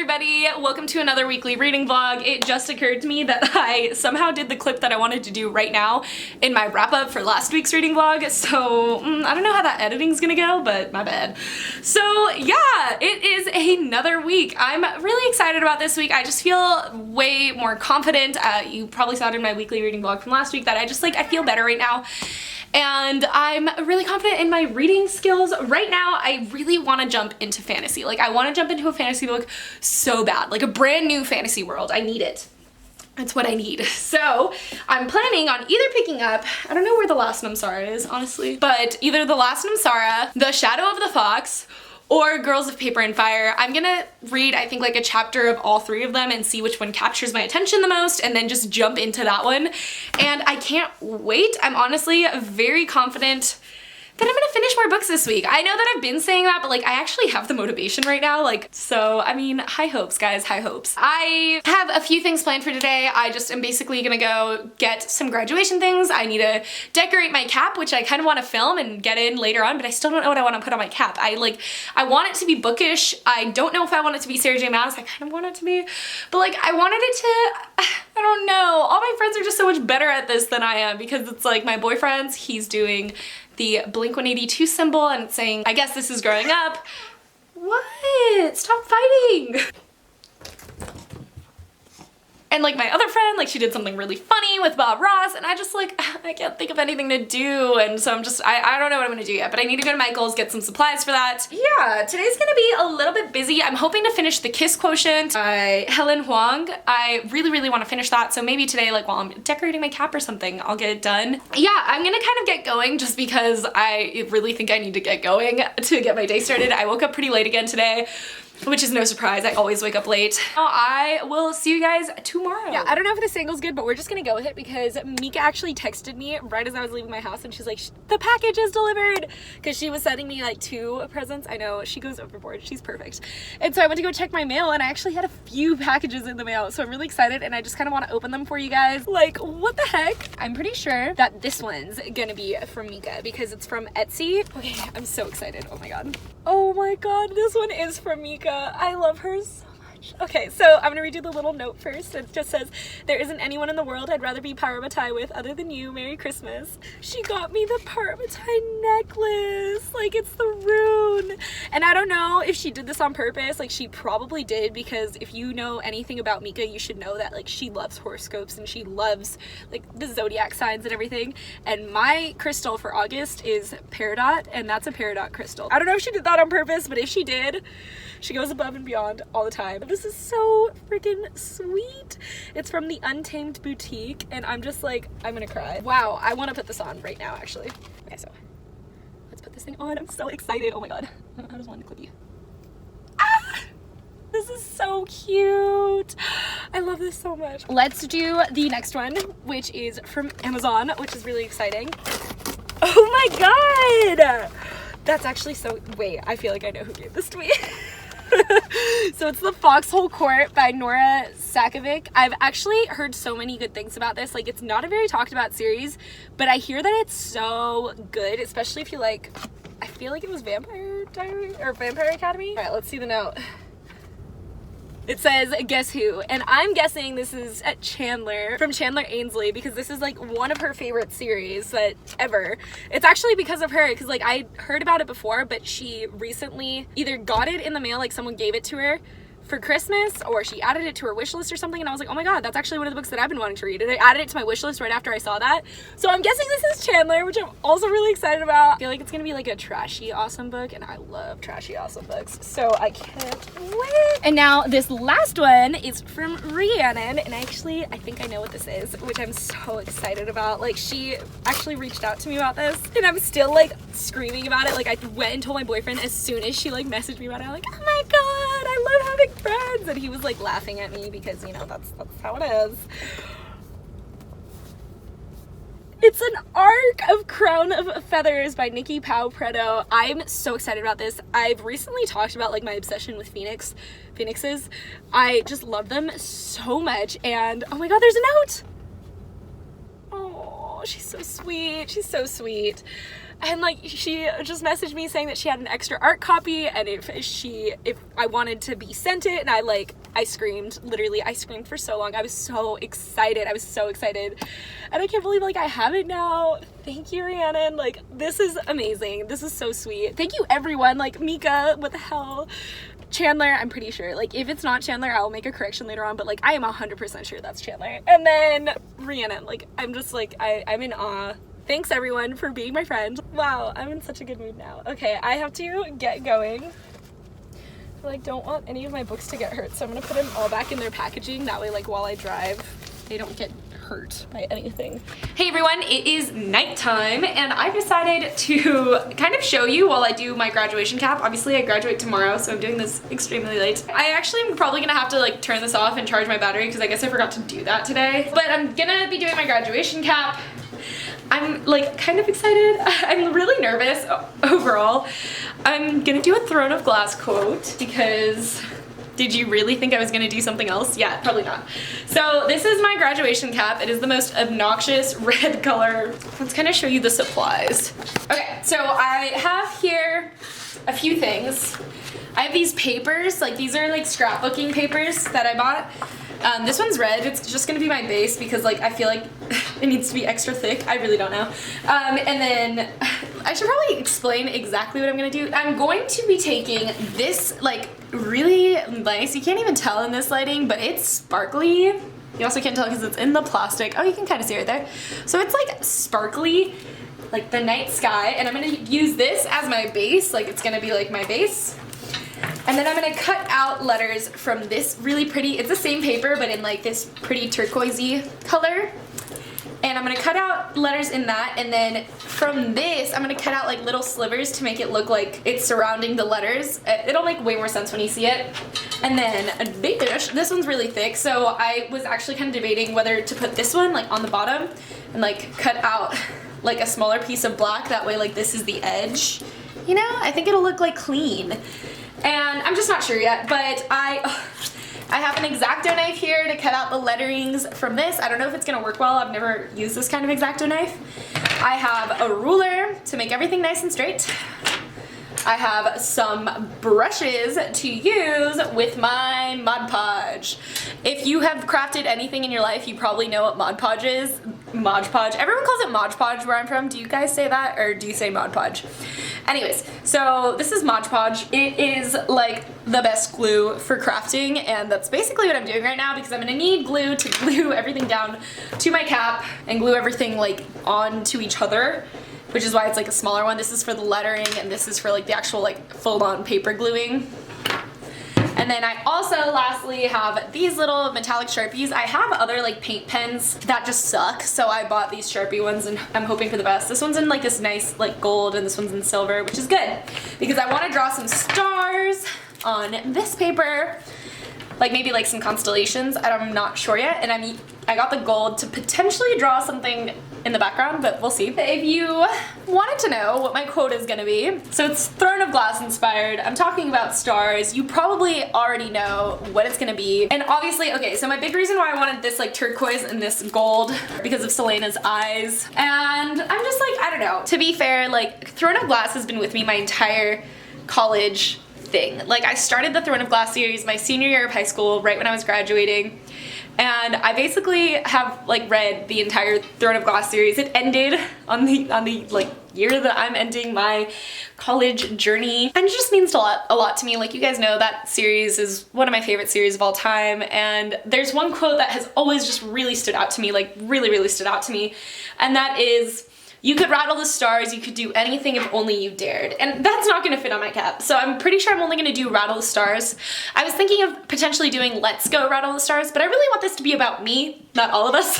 everybody, welcome to another weekly reading vlog. It just occurred to me that I somehow did the clip that I wanted to do right now in my wrap up for last week's reading vlog, so I don't know how that editing's gonna go, but my bad. So yeah, it is another week. I'm really excited about this week. I just feel way more confident. You probably saw it in my weekly reading vlog from last week that I feel better right now. And I'm really confident in my reading skills. Right now, I really want to jump into fantasy. Like, I want to jump into a fantasy book so bad. Like, a brand new fantasy world. I need it. That's what I need. So, I'm planning on either picking up, I don't know where the Last Namsara is, honestly, but either the Last Namsara, The Shadow of the Fox, or Girls of Paper and Fire. I'm gonna read, I think, like a chapter of all three of them and see which one captures my attention the most and then just jump into that one. And I can't wait. I'm honestly very confident that I'm gonna finish more books this week. I know that I've been saying that, but like I actually have the motivation right now. Like, so I mean, high hopes, guys, high hopes. I have a few things planned for today. I just am basically gonna go get some graduation things. I need to decorate my cap, which I kind of want to film and get in later on, but I still don't know what I want to put on my cap. I want it to be bookish. I don't know if I want it to be Sarah J Maas. I kind of want it to be, but like I wanted it to, I don't know. All my friends are just so much better at this than I am because it's like my boyfriend's, he's doing the Blink-182 symbol and it's saying, I guess this is growing up. What? Stop fighting. And like my other friend, like she did something really funny with Bob Ross and I just like, I can't think of anything to do. And so I'm just, I don't know what I'm gonna do yet, but I need to go to Michael's, get some supplies for that. Yeah, today's gonna be a little bit busy. I'm hoping to finish The Kiss Quotient by Helen Huang. I really wanna finish that. So maybe today, like while I'm decorating my cap or something, I'll get it done. Yeah, I'm gonna kind of get going just because I really think I need to get going to get my day started. I woke up pretty late again today, which is no surprise. I always wake up late. I will see you guys tomorrow. Yeah, I don't know if this angle's good, but we're just gonna go with it because Mika actually texted me right as I was leaving my house and she's like, the package is delivered, because she was sending me like 2 presents. I know, she goes overboard. She's perfect. And so I went to go check my mail and I actually had a few packages in the mail. So I'm really excited and I just kind of want to open them for you guys. Like, what the heck? I'm pretty sure that this one's gonna be from Mika because it's from Etsy. Okay, I'm so excited. Oh my god. Oh my god, this one is from Mika. I love her so much. Okay, so I'm gonna read you the little note first. It just says, there isn't anyone in the world I'd rather be Parvati with other than you. Merry Christmas. She got me the Parvati necklace. Like, it's the rune. And I don't know if she did this on purpose. Like, she probably did, because if you know anything about Mika, you should know that like she loves horoscopes and she loves like the zodiac signs and everything. And my crystal for August is peridot, and that's a peridot crystal. I don't know if she did that on purpose, but if she did, she goes above and beyond all the time. This is so freaking sweet. It's from the Untamed Boutique, and I'm just like, I'm gonna cry. Wow, I want to put this on right now, actually. Okay, so let's put this thing on. I'm so excited. Oh my god. I just wanted to clip you. Ah! This is so cute. I love this so much. Let's do the next one, which is from Amazon, which is really exciting. Oh my god! That's actually so, wait, I feel like I know who gave this to me. So it's The Foxhole Court by Nora Sakovic. I've actually heard so many good things about this. Like, it's not a very talked about series, but I hear that it's so good, especially if you like, I feel like it was Vampire Diary or Vampire Academy. All right, let's see the note. It says, guess who? And I'm guessing this is Chandler, from Chandler Ainsley, because this is like one of her favorite series that ever. It's actually because of her, because like I heard about it before, but she recently either got it in the mail, like someone gave it to her for Christmas, or she added it to her wish list or something, and I was like, oh my god, that's actually one of the books that I've been wanting to read, and I added it to my wish list right after I saw that. So I'm guessing this is Chandler, which I'm also really excited about. I feel like it's gonna be like a trashy awesome book, and I love trashy awesome books, so I can't wait. And now this last one is from Rhiannon, and I think I know what this is, which I'm so excited about. Like, she actually reached out to me about this, and I'm still like screaming about it. Like, I went and told my boyfriend as soon as she like messaged me about it. I'm like, oh my god, I love having friends, and he was like laughing at me because, you know, that's how it is. It's an arc of Crown of Feathers by Nikki Pau Preto. I'm so excited about this. I've recently talked about like my obsession with phoenixes. I just love them so much, and oh my god, there's a note. Oh, Oh, she's so sweet. She's so sweet. And like, she just messaged me saying that she had an extra art copy, and if I wanted to be sent it, and I screamed, literally, I screamed for so long. I was so excited. And I can't believe like I have it now. Thank you, Rhiannon. Like, this is amazing. This is so sweet. Thank you, everyone. Like, Mika, what the hell? Chandler, I'm pretty sure. Like, if it's not Chandler, I'll make a correction later on, but like, I am 100% sure that's Chandler. And then Rhiannon, like, I'm just like, I'm in awe. Thanks everyone for being my friend. Wow, I'm in such a good mood now. Okay, I have to get going. I like don't want any of my books to get hurt, so I'm gonna put them all back in their packaging. That way, like, while I drive, they don't get hurt by anything. Hey everyone, it is nighttime, and I've decided to kind of show you while I do my graduation cap. Obviously, I graduate tomorrow, so I'm doing this extremely late. I actually am probably gonna have to like turn this off and charge my battery because I guess I forgot to do that today. But I'm gonna be doing my graduation cap. I'm like kind of excited. I'm really nervous overall. I'm gonna do a Throne of Glass quote because did you really think I was gonna do something else? Yeah, probably not. So this is my graduation cap. It is the most obnoxious red color. Let's kind of show you the supplies. Okay, so I have here a few things. I have these papers, like these are like scrapbooking papers that I bought. This one's red. It's just gonna be my base because like I feel like it needs to be extra thick. I really don't know. And then I should probably explain exactly what I'm gonna do. I'm going to be taking this like really nice, you can't even tell in this lighting, but it's sparkly. You also can't tell because it's in the plastic. Oh, you can kind of see right there. So it's like sparkly, like the night sky, and I'm gonna use this as my base. Like it's gonna be like my base. And then I'm gonna cut out letters from this really pretty, it's the same paper but in like this pretty turquoisey color. And I'm gonna cut out letters in that, and then from this I'm gonna cut out like little slivers to make it look like it's surrounding the letters. It'll make way more sense when you see it. And then this one's really thick, so I was actually kind of debating whether to put this one like on the bottom and like cut out like a smaller piece of black, that way like this is the edge. You know, I think it'll look like clean. And I'm just not sure yet, but I have an X-Acto knife here to cut out the letterings from this. I don't know if it's gonna work well. I've never used this kind of X-Acto knife. I have a ruler to make everything nice and straight. I have some brushes to use with my Mod Podge. If you have crafted anything in your life, you probably know what Mod Podge is. Mod Podge. Everyone calls it Mod Podge where I'm from. Do you guys say that, or do you say Mod Podge? Anyways, so this is Mod Podge. It is like the best glue for crafting, and that's basically what I'm doing right now because I'm gonna need glue to glue everything down to my cap and glue everything like onto each other, which is why it's like a smaller one. This is for the lettering, and this is for like the actual like full-on paper gluing. And then I also lastly have these little metallic Sharpies. I have other like paint pens that just suck, so I bought these Sharpie ones and I'm hoping for the best. This one's in like this nice like gold, and this one's in silver, which is good because I want to draw some stars on this paper, like maybe like some constellations. I'm not sure yet, and I got the gold to potentially draw something in the background, but we'll see. If you wanted to know what my quote is gonna be, so it's Throne of Glass inspired. I'm talking about stars. You probably already know what it's gonna be. And obviously, okay, so my big reason why I wanted this like turquoise and this gold because of Selena's eyes. And I'm just like, I don't know. To be fair, like Throne of Glass has been with me my entire college thing. Like I started the Throne of Glass series my senior year of high school, right when I was graduating. And I basically have like read the entire Throne of Glass series. It ended on the like year that I'm ending my college journey, and it just means a lot to me. Like you guys know, that series is one of my favorite series of all time, and there's one quote that has always just really stood out to me, like really stood out to me, and that is, "You could rattle the stars, you could do anything if only you dared." And that's not gonna fit on my cap, so I'm pretty sure I'm only gonna do Rattle the Stars. I was thinking of potentially doing Let's Go Rattle the Stars, but I really want this to be about me, not all of us.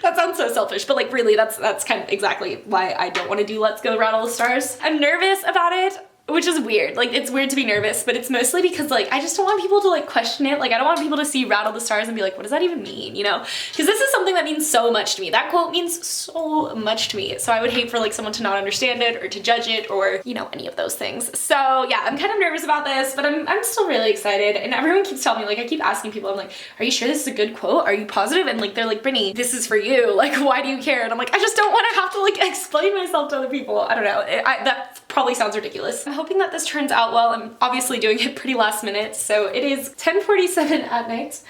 That sounds so selfish, but like really, that's kind of exactly why I don't want to do Let's Go Rattle the Stars. I'm nervous about it. which is weird. Like, it's weird to be nervous, but it's mostly because, like, I just don't want people to, like, question it. Like, I don't want people to see Rattle the Stars and be like, what does that even mean, you know? Because this is something that means so much to me. That quote means so much to me. So I would hate for, like, someone to not understand it or to judge it or, you know, any of those things. So yeah, I'm kind of nervous about this, but I'm still really excited. And everyone keeps telling me, like, I keep asking people, I'm like, are you sure this is a good quote? Are you positive? And, like, they're like, Brittany, this is for you. Like, why do you care? And I'm like, I just don't want to have to, like, explain myself to other people. I don't know. That probably sounds ridiculous. I'm hoping that this turns out well. I'm obviously doing it pretty last minute. So it is 10:47 at night.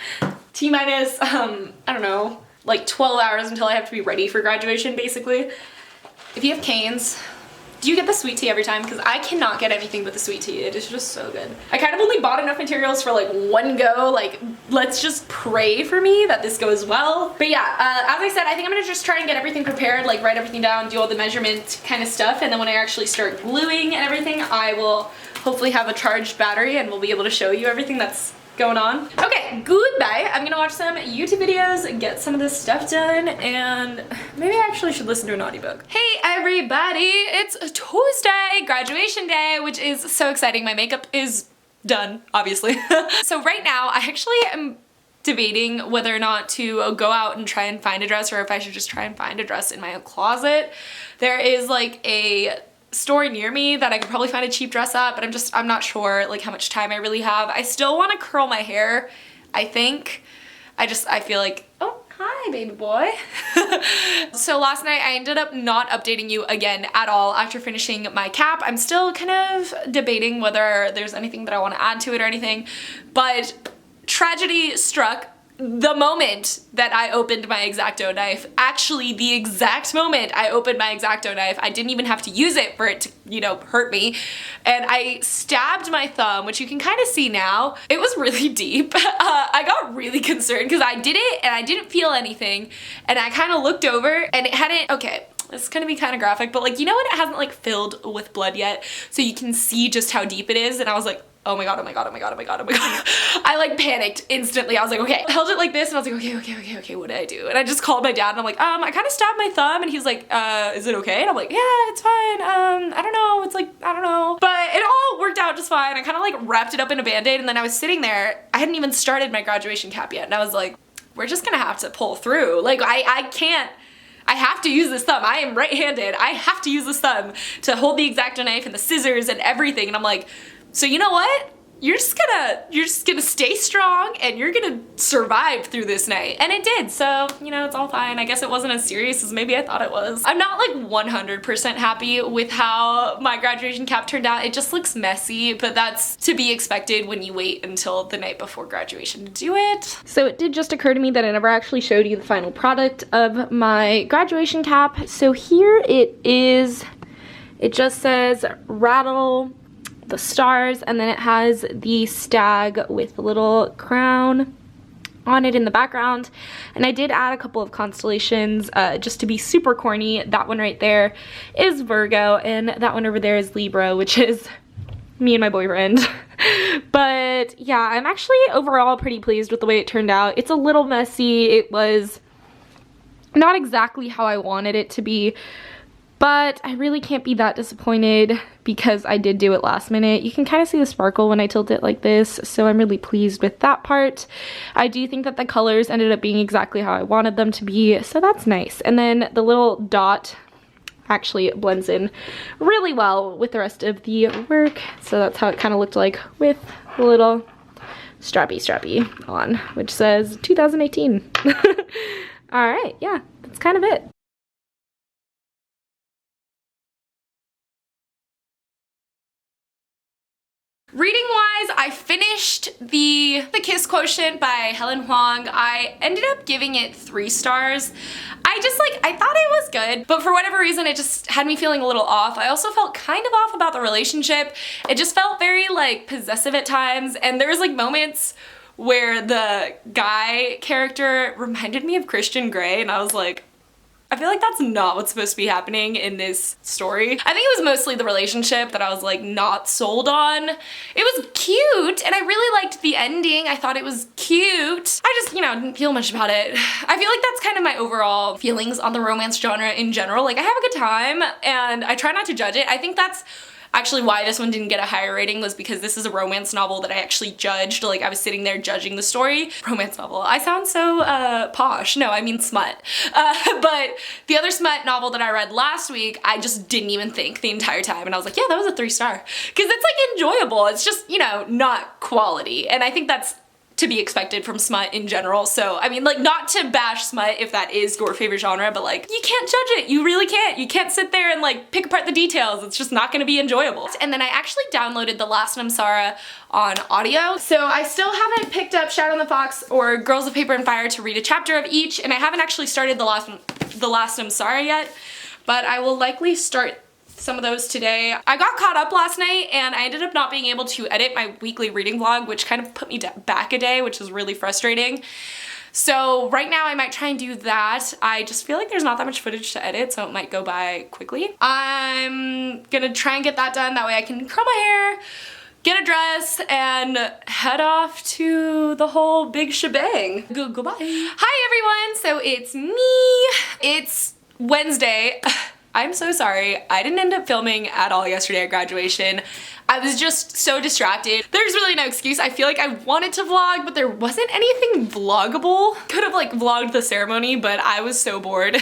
T-minus, I don't know, like 12 hours until I have to be ready for graduation, basically. If you have canes, do you get the sweet tea every time? Because I cannot get anything but the sweet tea. It is just so good. I kind of only bought enough materials for like one go. Like, let's just pray for me that this goes well. But yeah, as I said, I think I'm gonna just try and get everything prepared, like write everything down, do all the measurement kind of stuff. And then when I actually start gluing and everything, I will hopefully have a charged battery and we'll be able to show you everything that's going on. Okay, goodbye. I'm gonna watch some YouTube videos, get some of this stuff done, and maybe I actually should listen to an audiobook. Hey everybody, it's a Tuesday, graduation day, which is so exciting. My makeup is done, obviously. So right now, I actually am debating whether or not to go out and try and find a dress or if I should just try and find a dress in my own closet. There is like a store near me that I could probably find a cheap dress at, but I'm not sure like how much time I really have. I still want to curl my hair, I think. I feel like, oh, hi baby boy. So last night I ended up not updating you again at all after finishing my cap. I'm still kind of debating whether there's anything that I want to add to it or anything, but tragedy struck the moment that I opened my X-Acto knife. Actually, the exact moment I opened my X-Acto knife, I didn't even have to use it for it to, you know, hurt me. And I stabbed my thumb, which you can kind of see now. It was really deep. I got really concerned because I did it and I didn't feel anything. And I kind of looked over and it hadn't, okay, this is gonna be kind of graphic, but like, you know when it hasn't like filled with blood yet? So you can see just how deep it is. And I was like, oh my god, oh my god, oh my god, oh my god, oh my god. I like panicked instantly. I was like, okay. I held it like this and I was like, okay, what did I do? And I just called my dad and I'm like, I kind of stabbed my thumb, and he's like, is it okay? And I'm like, yeah, it's fine. I don't know. It's like, I don't know. But it all worked out just fine. I kind of like wrapped it up in a band-aid, and then I was sitting there. I hadn't even started my graduation cap yet. And I was like, we're just gonna have to pull through. Like, I can't. I have to use this thumb. I am right-handed. I have to use this thumb to hold the X-Acto knife and the scissors and everything. And I'm like, so you know what? You're just gonna stay strong and you're gonna survive through this night. And it did, so, you know, it's all fine. I guess it wasn't as serious as maybe I thought it was. I'm not like 100% happy with how my graduation cap turned out. It just looks messy, but that's to be expected when you wait until the night before graduation to do it. So it did just occur to me that I never actually showed you the final product of my graduation cap. So here it is. It just says Rattle the Stars, and then it has the stag with a little crown on it in the background. And I did add a couple of constellations just to be super corny. That one right there is Virgo, and that one over there is Libra, which is me and my boyfriend. But yeah, I'm actually overall pretty pleased with the way it turned out. It's a little messy. It was not exactly how I wanted it to be, but I really can't be that disappointed because I did do it last minute. You can kind of see the sparkle when I tilt it like this, so I'm really pleased with that part. I do think that the colors ended up being exactly how I wanted them to be, so that's nice. And then the little dot actually blends in really well with the rest of the work, so that's how it kind of looked like with the little strappy on, which says 2018. All right, yeah, that's kind of it. Reading-wise, I finished The Kiss Quotient by Helen Huang. I ended up giving it 3 stars. I thought it was good, but for whatever reason, it just had me feeling a little off. I also felt kind of off about the relationship. It just felt very, like, possessive at times, and there was, like, moments where the guy character reminded me of Christian Grey, and I was like, I feel like that's not what's supposed to be happening in this story. I think it was mostly the relationship that I was like not sold on. It was cute and I really liked the ending. I thought it was cute. I just, you know, didn't feel much about it. I feel like that's kind of my overall feelings on the romance genre in general. Like, I have a good time and I try not to judge it. I think that's Actually, why this one didn't get a higher rating was because this is a romance novel that I actually judged. Like, I was sitting there judging the story. Romance novel. I sound so posh. No, I mean smut. But the other smut novel that I read last week, I just didn't even think the entire time. And I was like, yeah, that was a 3-star. Because it's like enjoyable. It's just, you know, not quality. And I think that's to be expected from smut in general. So, I mean, like, not to bash smut if that is your favorite genre, but like, you can't judge it. You really can't. You can't sit there and like pick apart the details. It's just not gonna be enjoyable. And then I actually downloaded The Last Namsara on audio. So I still haven't picked up Shadow and the Fox or Girls of Paper and Fire to read a chapter of each, and I haven't actually started The Last Namsara yet, but I will likely start some of those today. I got caught up last night and I ended up not being able to edit my weekly reading vlog, which kind of put me back a day, which is really frustrating. So right now I might try and do that. I just feel like there's not that much footage to edit, so it might go by quickly. I'm gonna try and get that done. That way I can curl my hair, get a dress, and head off to the whole big shebang. Goodbye. Hi everyone, so it's me. It's Wednesday. I'm so sorry. I didn't end up filming at all yesterday at graduation. I was just so distracted. There's really no excuse. I feel like I wanted to vlog, but there wasn't anything vloggable. Could have like vlogged the ceremony, but I was so bored.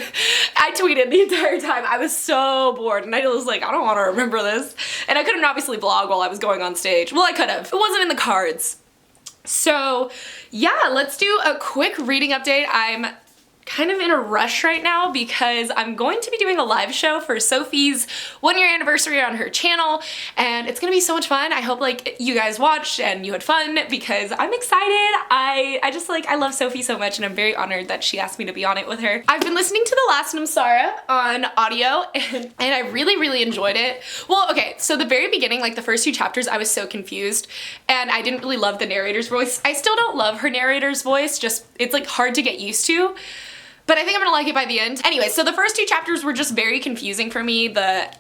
I tweeted the entire time. I was so bored and I was like, I don't want to remember this. And I couldn't obviously vlog while I was going on stage. Well, I could have. It wasn't in the cards. So yeah, let's do a quick reading update. I'm kind of in a rush right now because I'm going to be doing a live show for Sophie's 1-year anniversary on her channel, and it's gonna be so much fun. I hope like you guys watched and you had fun because I'm excited. I just like, I love Sophie so much and I'm very honored that she asked me to be on it with her. I've been listening to The Last Namsara on audio and I really enjoyed it. Well, okay, so the very beginning, like the first 2 chapters, I was so confused and I didn't really love the narrator's voice. I still don't love her narrator's voice, just it's like hard to get used to. But I think I'm gonna like it by the end. Anyway, so the first 2 chapters were just very confusing for me. The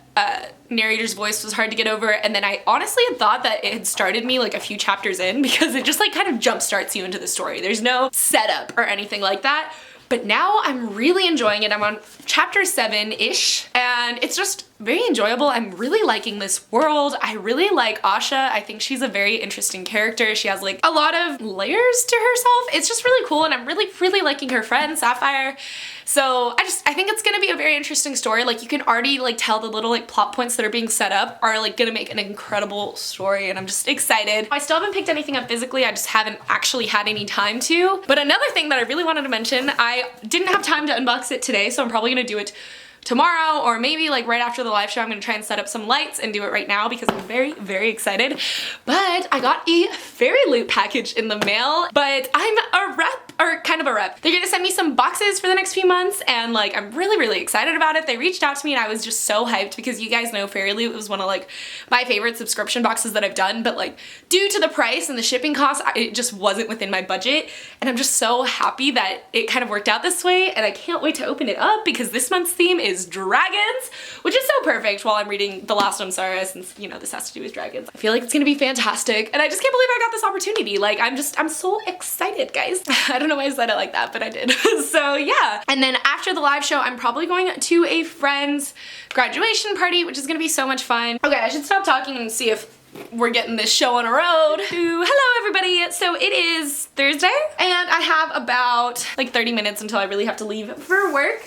narrator's voice was hard to get over, and then I honestly had thought that it had started me like a few chapters in because it just like kind of jump starts you into the story. There's no setup or anything like that. But now I'm really enjoying it. I'm on chapter 7-ish and it's just very enjoyable. I'm really liking this world. I really like Asha. I think she's a very interesting character. She has like a lot of layers to herself. It's just really cool and I'm really liking her friend Sapphire. So I think it's gonna be a very interesting story. Like you can already like tell the little like plot points that are being set up are like gonna make an incredible story and I'm just excited. I still haven't picked anything up physically. I just haven't actually had any time to. But another thing that I really wanted to mention, I didn't have time to unbox it today, so I'm probably gonna do it tomorrow or maybe like right after the live show. I'm gonna try and set up some lights and do it right now because I'm very excited. But I got a fairy loot package in the mail, but I'm a rep, or kind of a rep. They're gonna send me some boxes for the next few months and like I'm really excited about it. They reached out to me and I was just so hyped because you guys know Fairy Loot was one of like my favorite subscription boxes that I've done, but like due to the price and the shipping costs, it just wasn't within my budget and I'm just so happy that it kind of worked out this way and I can't wait to open it up because this month's theme is dragons, which is so perfect while I'm reading The Last Namsara since, you know, this has to do with dragons. I feel like it's gonna be fantastic and I just can't believe I got this opportunity. Like I'm so excited, guys. I don't know why I said it like that, but I did. So yeah. And then after the live show, I'm probably going to a friend's graduation party, which is gonna be so much fun. Okay, I should stop talking and see if we're getting this show on a road. Hello everybody. So it is Thursday and I have about like 30 minutes until I really have to leave for work.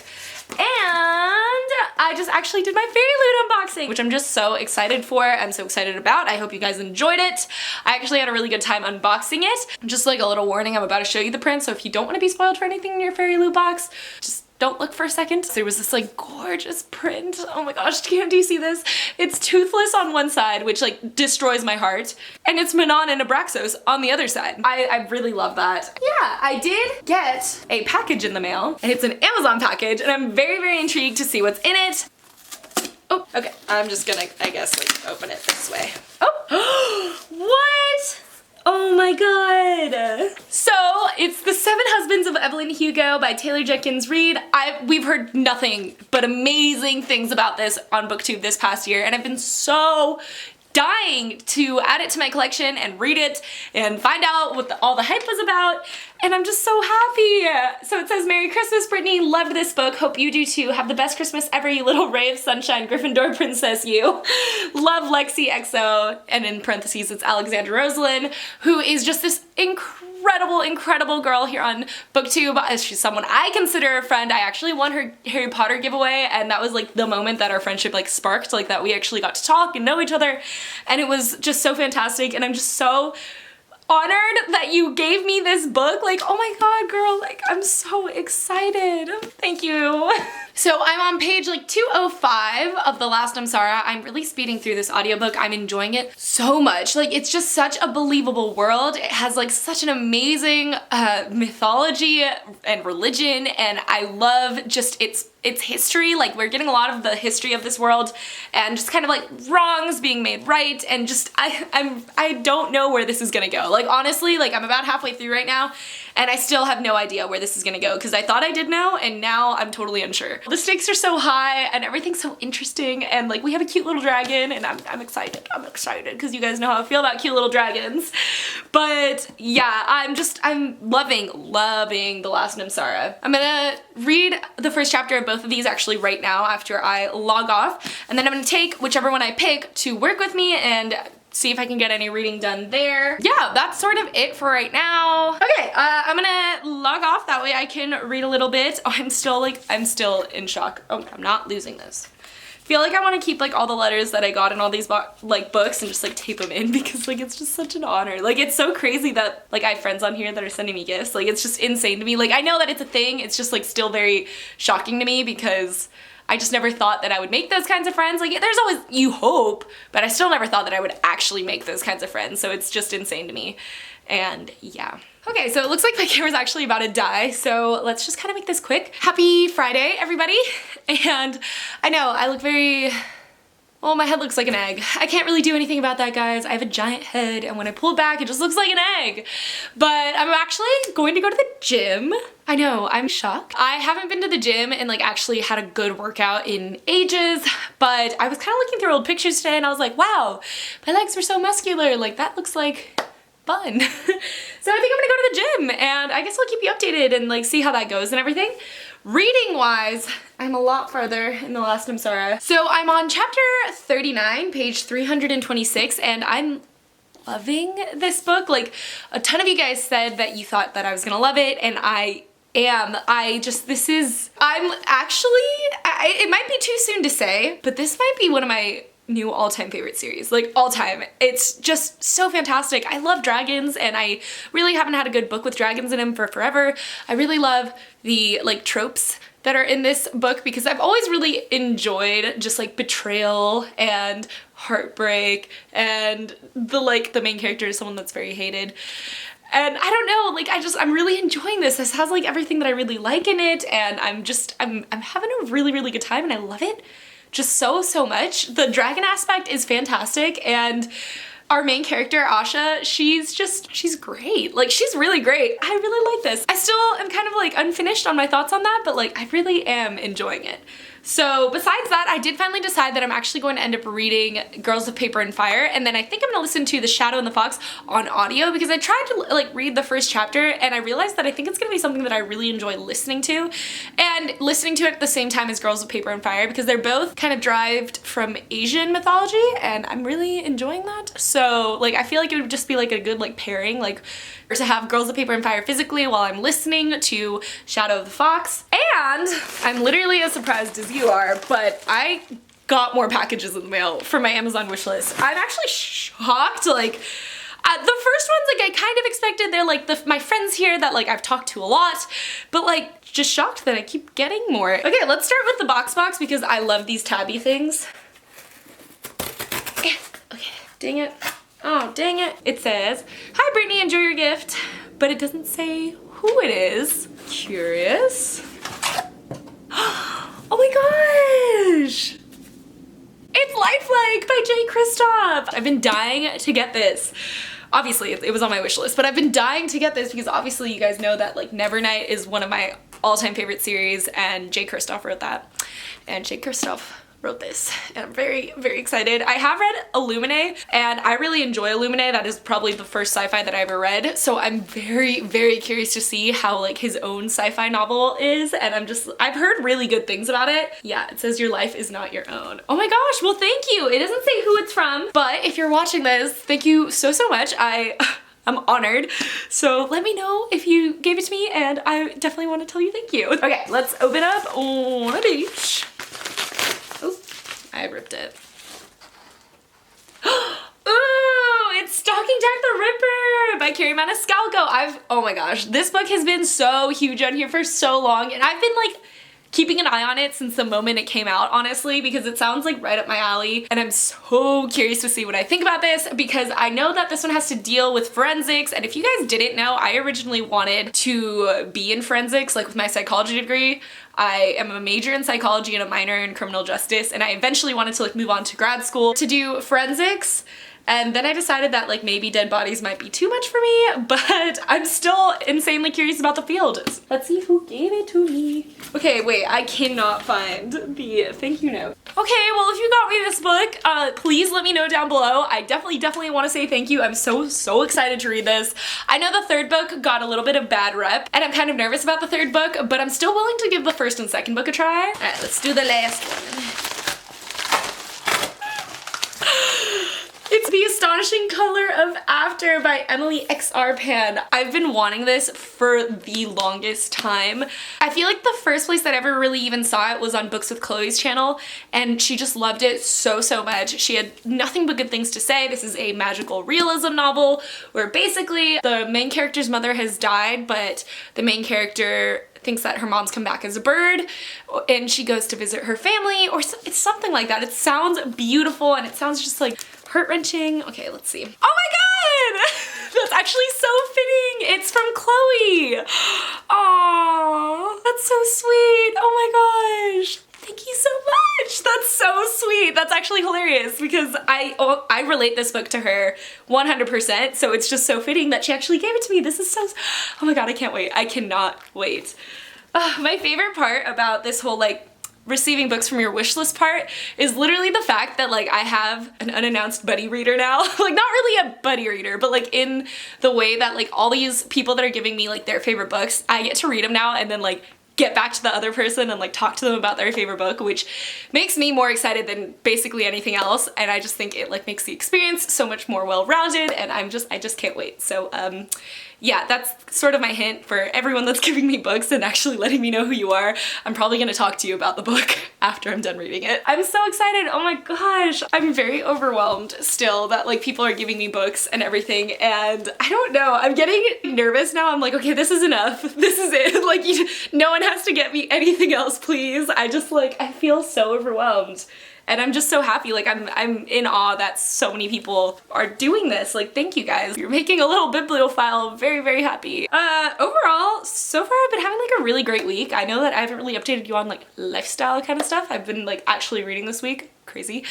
And I just actually did my Fairy Loot unboxing, which I'm just so excited for. I'm so excited about. I hope you guys enjoyed it. I actually had a really good time unboxing it. Just like a little warning, I'm about to show you the print, so if you don't want to be spoiled for anything in your Fairy Loot box, just don't look for a second. There was this like gorgeous print. Oh my gosh, do you see this? It's Toothless on one side, which like destroys my heart, and it's Manon and Abraxos on the other side. I really love that. Yeah, I did get a package in the mail, and it's an Amazon package, and I'm very intrigued to see what's in it. Oh, okay, I'm just gonna, I guess, like open it this way. Oh, what? Oh my god. So it's The 7 Husbands of Evelyn Hugo by Taylor Jenkins Reid. We've heard nothing but amazing things about this on BookTube this past year and I've been so dying to add it to my collection and read it and find out what all the hype was about. and I'm just so happy. So it says, Merry Christmas, Brittany. Loved this book. Hope you do too. Have the best Christmas ever, you little ray of sunshine, Gryffindor princess you. Love, Lexi XO. And in parentheses, it's Alexandra Rosalind, who is just this incredible girl here on BookTube. She's someone I consider a friend. I actually won her Harry Potter giveaway, and that was like the moment that our friendship like sparked, like that we actually got to talk and know each other, and it was just so fantastic, and I'm just so honored that you gave me this book. Like, oh my god, girl, like I'm so excited. Thank you. So I'm on page like 205 of The Last Namsara. I'm really speeding through this audiobook. I'm enjoying it so much. Like, it's just such a believable world. It has like such an amazing mythology and religion, and I love just its history. Like, we're getting a lot of the history of this world and just kind of like wrongs being made right, and just I don't know where this is gonna go. Like, honestly, like I'm about halfway through right now and I still have no idea where this is gonna go, because I thought I did know and now I'm totally unsure. The stakes are so high and everything's so interesting, and like we have a cute little dragon, and I'm excited. I'm excited because you guys know how I feel about cute little dragons. But yeah, I'm loving The Last Namsara. I'm gonna read the first chapter of both of these actually right now after I log off, and then I'm gonna take whichever one I pick to work with me and see if I can get any reading done there. Yeah, that's sort of it for right now. Okay, I'm gonna log off, that way I can read a little bit. Oh, I'm still in shock. Oh, I'm not losing this. I feel like I want to keep like all the letters that I got in all these books and just like tape them in, because like it's just such an honor. Like, it's so crazy that like I have friends on here that are sending me gifts. Like, it's just insane to me. Like, I know that it's a thing, it's just like still very shocking to me, because I just never thought that I would make those kinds of friends. Like, there's always, you hope, but I still never thought that I would actually make those kinds of friends. So it's just insane to me. And yeah. Okay, so it looks like my camera's actually about to die, so let's just kind of make this quick. Happy Friday, everybody. And I know I look very, well, my head looks like an egg. I can't really do anything about that, guys. I have a giant head, and when I pull it back, it just looks like an egg. But I'm actually going to go to the gym. I know, I'm shocked. I haven't been to the gym and like actually had a good workout in ages, but I was kind of looking through old pictures today and I was like, wow, my legs were so muscular. Like, that looks like fun. So I think I'm gonna go to the gym, and I guess I'll keep you updated and like see how that goes and everything. Reading wise, I'm a lot farther in The Last Namsara. So I'm on chapter 39, page 326, and I'm loving this book. Like, a ton of you guys said that you thought that I was gonna love it, and I am. I'm actually, it might be too soon to say, but this might be one of my new all-time favorite series, like all time. It's just so fantastic. I love dragons, and I really haven't had a good book with dragons in them for forever. I really love the like tropes that are in this book, because I've always really enjoyed just like betrayal and heartbreak, and the main character is someone that's very hated. And I don't know, like I'm really enjoying this. This has like everything that I really like in it, and I'm having a really good time, and I love it just so much. The dragon aspect is fantastic, and our main character, Asha, she's great. Like, she's really great. I really like this. I still am kind of like unfinished on my thoughts on that, but like I really am enjoying it. So besides that, I did finally decide that I'm actually going to end up reading Girls of Paper and Fire, and then I think I'm gonna listen to The Shadow and the Fox on audio, because I tried to like read the first chapter and I realized that I think it's gonna be something that I really enjoy listening to, and listening to it at the same time as Girls of Paper and Fire, because they're both kind of derived from Asian mythology, and I'm really enjoying that. So like I feel like it would just be like a good like pairing, like to have Girls of Paper and Fire physically while I'm listening to Shadow of the Fox. And I'm literally as surprised as you are, but I got more packages in the mail for my Amazon wish list. I'm actually shocked. Like, the first ones, like I kind of expected. They're like my friends here that like I've talked to a lot, but like just shocked that I keep getting more. Okay, let's start with the box because I love these tabby things. Okay, dang it. Oh, dang it. It says, "Hi Brittany, enjoy your gift," but it doesn't say who it is. Curious. Oh my gosh! It's Lifelike by J. Kristoff! I've been dying to get this. Obviously, it was on my wish list, but I've been dying to get this because obviously you guys know that like Nevernight is one of my all-time favorite series, and J. Kristoff wrote that. And J. Kristoff wrote this, and I'm very, very excited. I have read Illumine, and I really enjoy Illumine. That is probably the first sci-fi that I ever read, so I'm very, very curious to see how like his own sci-fi novel is, and I've heard really good things about it. Yeah, it says your life is not your own. Oh my gosh, well thank you. It doesn't say who it's from, but if you're watching this, thank you so, so much. I'm honored. So let me know if you gave it to me, and I definitely want to tell you thank you. Okay, let's open up on a page. Oh, I ripped it. Ooh, it's Stalking Jack the Ripper by Carrie Maniscalco. Oh my gosh, this book has been so huge on here for so long, and I've been like keeping an eye on it since the moment it came out, honestly, because it sounds like right up my alley, and I'm so curious to see what I think about this, because I know that this one has to deal with forensics, and if you guys didn't know, I originally wanted to be in forensics, like with my psychology degree. I am a major in psychology and a minor in criminal justice, and I eventually wanted to like move on to grad school to do forensics. And then I decided that like maybe dead bodies might be too much for me, but I'm still insanely curious about the field. Let's see who gave it to me. Okay, wait, I cannot find the thank you note. Okay, well if you got me this book, please let me know down below. I definitely want to say thank you. I'm so excited to read this. I know the third book got a little bit of bad rep, and I'm kind of nervous about the third book, but I'm still willing to give the first and second book a try. All right, let's do the last one. It's The Astonishing Color of After by Emily X. R. Pan. I've been wanting this for the longest time. I feel like the first place that I ever really even saw it was on Books with Chloe's channel, and she just loved it so much. She had nothing but good things to say. This is a magical realism novel where basically the main character's mother has died, but the main character thinks that her mom's come back as a bird, and she goes to visit her family, or it's something like that. It sounds beautiful, and it sounds just like heart-wrenching. Okay, let's see. Oh my god! That's actually so fitting! It's from Chloe! Aww, that's so sweet! Oh my gosh! Thank you so much! That's so sweet! That's actually hilarious because I relate this book to her 100%, so it's just so fitting that she actually gave it to me. This is so... Oh my god, I can't wait. I cannot wait. My favorite part about this whole like receiving books from your wish list part is literally the fact that like I have an unannounced buddy reader now. Like not really a buddy reader, but like in the way that like all these people that are giving me like their favorite books, I get to read them now and then like get back to the other person and like talk to them about their favorite book, which makes me more excited than basically anything else, and I just think it like makes the experience so much more well-rounded, and I just can't wait. So yeah, that's sort of my hint for everyone that's giving me books and actually letting me know who you are. I'm probably gonna talk to you about the book after I'm done reading it. I'm so excited. Oh my gosh. I'm very overwhelmed still that like people are giving me books and everything, and I don't know. I'm getting nervous now. I'm like, okay, this is enough. This is it. Like no one has to get me anything else, please. I just like, I feel so overwhelmed. And I'm just so happy, like I'm in awe that so many people are doing this. Like, thank you guys. You're making a little bibliophile very happy. Overall, so far I've been having like a really great week. I know that I haven't really updated you on like lifestyle kind of stuff. I've been like actually reading this week, crazy.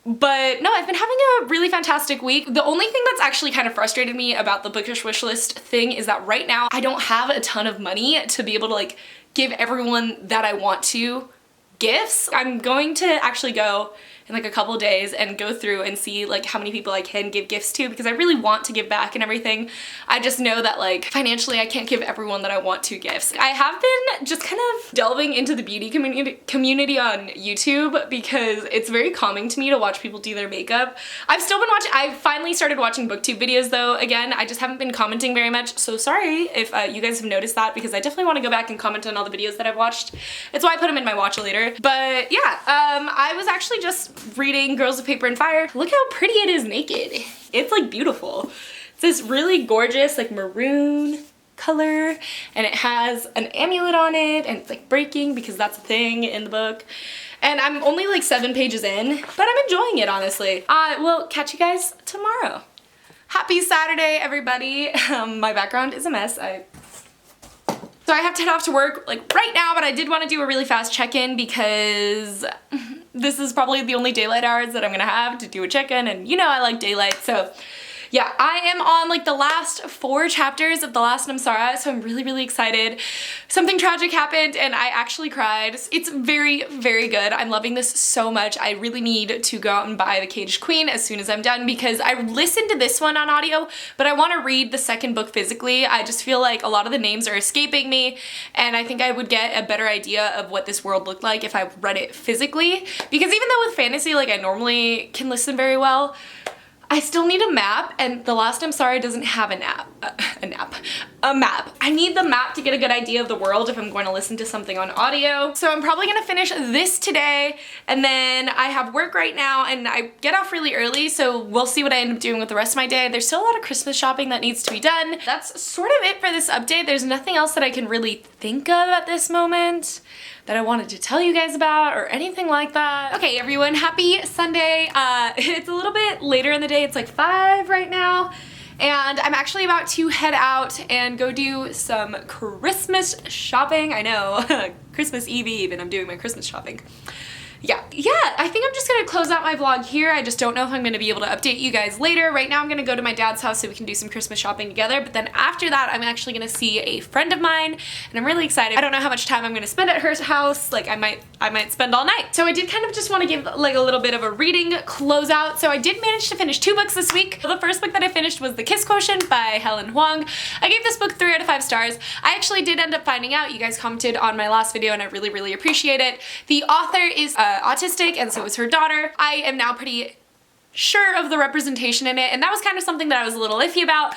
But no, I've been having a really fantastic week. The only thing that's actually kind of frustrated me about the bookish wishlist thing is that right now I don't have a ton of money to be able to like give everyone that I want to gifts. I'm going to actually go in like a couple days and go through and see like how many people I can give gifts to, because I really want to give back and everything. I just know that like financially I can't give everyone that I want to gifts. I have been just kind of delving into the beauty community on YouTube because it's very calming to me to watch people do their makeup. I've finally started watching booktube videos though. Again, I just haven't been commenting very much, so sorry if you guys have noticed that, because I definitely want to go back and comment on all the videos that I've watched. It's why I put them in my watch later. But yeah, I was actually just reading Girls of Paper and Fire. Look how pretty it is naked. It's like beautiful. It's this really gorgeous like maroon color, and it has an amulet on it, and it's like breaking because that's a thing in the book. And I'm only like 7 pages in, but I'm enjoying it, honestly. I will catch you guys tomorrow. Happy Saturday, everybody. My background is a mess. So I have to head off to work like right now, but I did want to do a really fast check-in because this is probably the only daylight hours that I'm gonna have to do a check-in, and you know I like daylight, so Yeah, I am on like the last 4 chapters of The Last Namsara, so I'm really excited. Something tragic happened and I actually cried. It's very good. I'm loving this so much. I really need to go out and buy The Caged Queen as soon as I'm done because I listened to this one on audio, but I want to read the second book physically. I just feel like a lot of the names are escaping me, and I think I would get a better idea of what this world looked like if I read it physically, because even though with fantasy, like, I normally can listen very well, I still need a map, and The Last Namsara doesn't have a map. I need the map to get a good idea of the world if I'm going to listen to something on audio. So I'm probably gonna finish this today, and then I have work right now, and I get off really early, so we'll see what I end up doing with the rest of my day. There's still a lot of Christmas shopping that needs to be done. That's sort of it for this update. There's nothing else that I can really think of at this moment that I wanted to tell you guys about or anything like that. Okay, everyone, happy Sunday. It's a little bit later in the day. It's like 5 right now. And I'm actually about to head out and go do some Christmas shopping. I know, Christmas Eve, and I'm doing my Christmas shopping. Yeah, I think I'm just gonna close out my vlog here. I just don't know if I'm gonna be able to update you guys later. Right now I'm gonna go to my dad's house so we can do some Christmas shopping together, but then after that I'm actually gonna see a friend of mine, and I'm really excited. I don't know how much time I'm gonna spend at her house. Like, I might spend all night. So I did kind of just want to give like a little bit of a reading closeout. So I did manage to finish 2 books this week. The first book that I finished was The Kiss Quotient by Helen Huang. I gave this book 3 out of 5 stars. I actually did end up finding out, you guys commented on my last video and I really appreciate it. The author is autistic, and so is her daughter. I am now pretty sure of the representation in it, and that was kind of something that I was a little iffy about.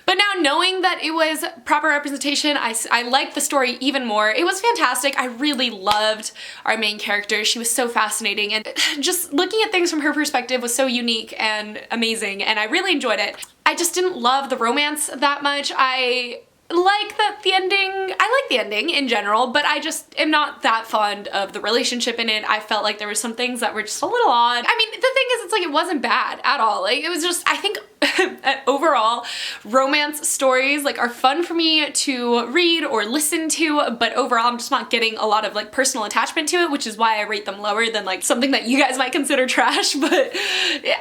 But now knowing that it was proper representation, I liked the story even more. It was fantastic. I really loved our main character. She was so fascinating, and just looking at things from her perspective was so unique and amazing, and I really enjoyed it. I just didn't love the romance that much. I like the ending in general, but I just am not that fond of the relationship in it. I felt like there were some things that were just a little odd. I mean, the thing is, it's like it wasn't bad at all. Like, it was just, I think overall, romance stories like are fun for me to read or listen to, but overall I'm just not getting a lot of like personal attachment to it, which is why I rate them lower than like something that you guys might consider trash, but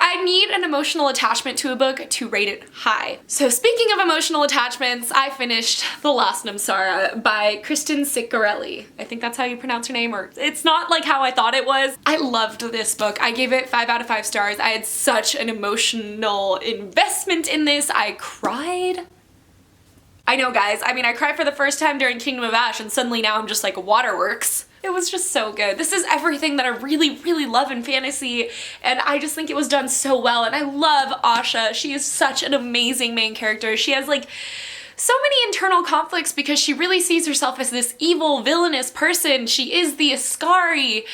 I need an emotional attachment to a book to rate it high. So speaking of emotional attachments, I finished The Last Namsara by Kristen Ciccarelli. I think that's how you pronounce her name, or it's not like how I thought it was. I loved this book. I gave it 5 out of 5 stars. I had such an emotional investment in this. I cried. I know, guys. I mean, I cried for the first time during Kingdom of Ash, and suddenly now I'm just like waterworks. It was just so good. This is everything that I really love in fantasy, and I just think it was done so well, and I love Asha. She is such an amazing main character. She has like so many internal conflicts because she really sees herself as this evil, villainous person. She is the Ascari,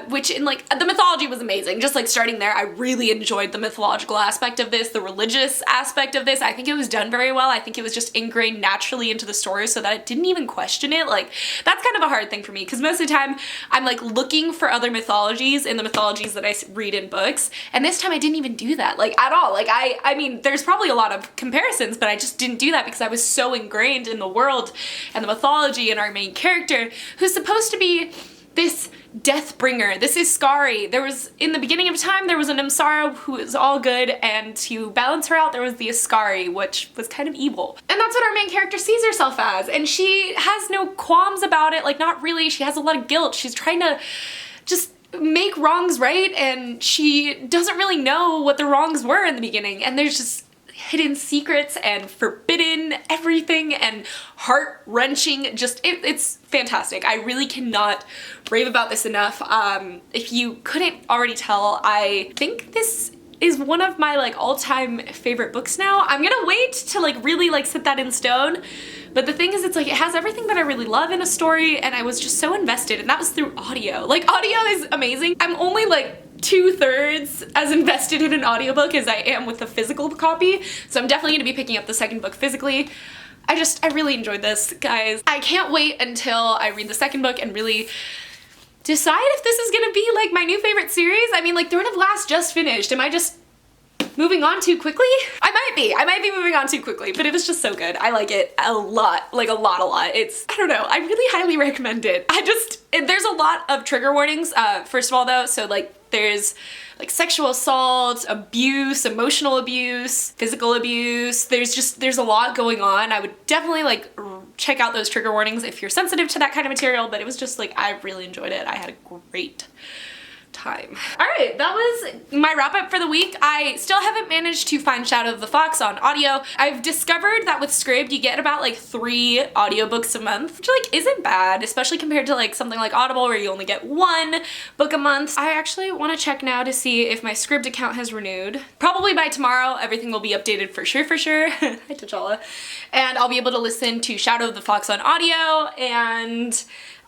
which in like, the mythology was amazing. Just like starting there, I really enjoyed the mythological aspect of this, the religious aspect of this. I think it was done very well. I think it was just ingrained naturally into the story so that I didn't even question it. Like, that's kind of a hard thing for me because most of the time I'm like looking for other mythologies in the mythologies that I read in books, and this time I didn't even do that, like, at all. Like, I mean, there's probably a lot of comparisons, but I just didn't do that because I was so ingrained in the world and the mythology and our main character, who's supposed to be this death bringer. This is Skari. There was, in the beginning of time, there was a Namsara who was all good, and to balance her out, there was the Ascari, which was kind of evil. And that's what our main character sees herself as, and she has no qualms about it, like, not really. She has a lot of guilt. She's trying to just make wrongs right, and she doesn't really know what the wrongs were in the beginning, and there's just hidden secrets and forbidden everything and heart-wrenching. Just it's fantastic. I really cannot rave about this enough. If you couldn't already tell, I think this is one of my like all-time favorite books now. I'm gonna wait to like really like set that in stone, but the thing is, it's like it has everything that I really love in a story, and I was just so invested, and that was through audio. Like, audio is amazing. I'm only like 2/3 as invested in an audiobook as I am with the physical copy, so I'm definitely gonna be picking up the second book physically. I really enjoyed this, guys. I can't wait until I read the second book and really decide if this is gonna be like my new favorite series. I mean, like, Throne of Glass just finished. Am I just moving on too quickly? I might be moving on too quickly, but it was just so good. I like it a lot, like a lot. It's, I don't know, I really highly recommend it. There's a lot of trigger warnings, first of all though, so like there's like sexual assault, abuse, emotional abuse, physical abuse. There's a lot going on. I would definitely like check out those trigger warnings if you're sensitive to that kind of material, but it was just like, I really enjoyed it. I had a great time. All right, that was my wrap up for the week. I still haven't managed to find Shadow of the Fox on audio. I've discovered that with Scribd, you get about like 3 audiobooks a month, which like isn't bad, especially compared to like something like Audible where you only get 1 book a month. I actually want to check now to see if my Scribd account has renewed. Probably by tomorrow, everything will be updated for sure. Hi T'Challa. And I'll be able to listen to Shadow of the Fox on audio, and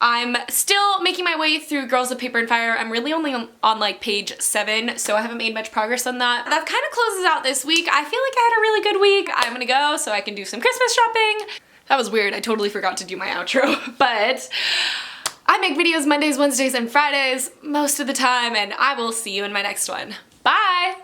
I'm still making my way through Girls of Paper and Fire. I'm really only on like page 7, so I haven't made much progress on that. That kind of closes out this week. I feel like I had a really good week. I'm gonna go so I can do some Christmas shopping. That was weird. I totally forgot to do my outro, but I make videos Mondays, Wednesdays, and Fridays most of the time, and I will see you in my next one. Bye!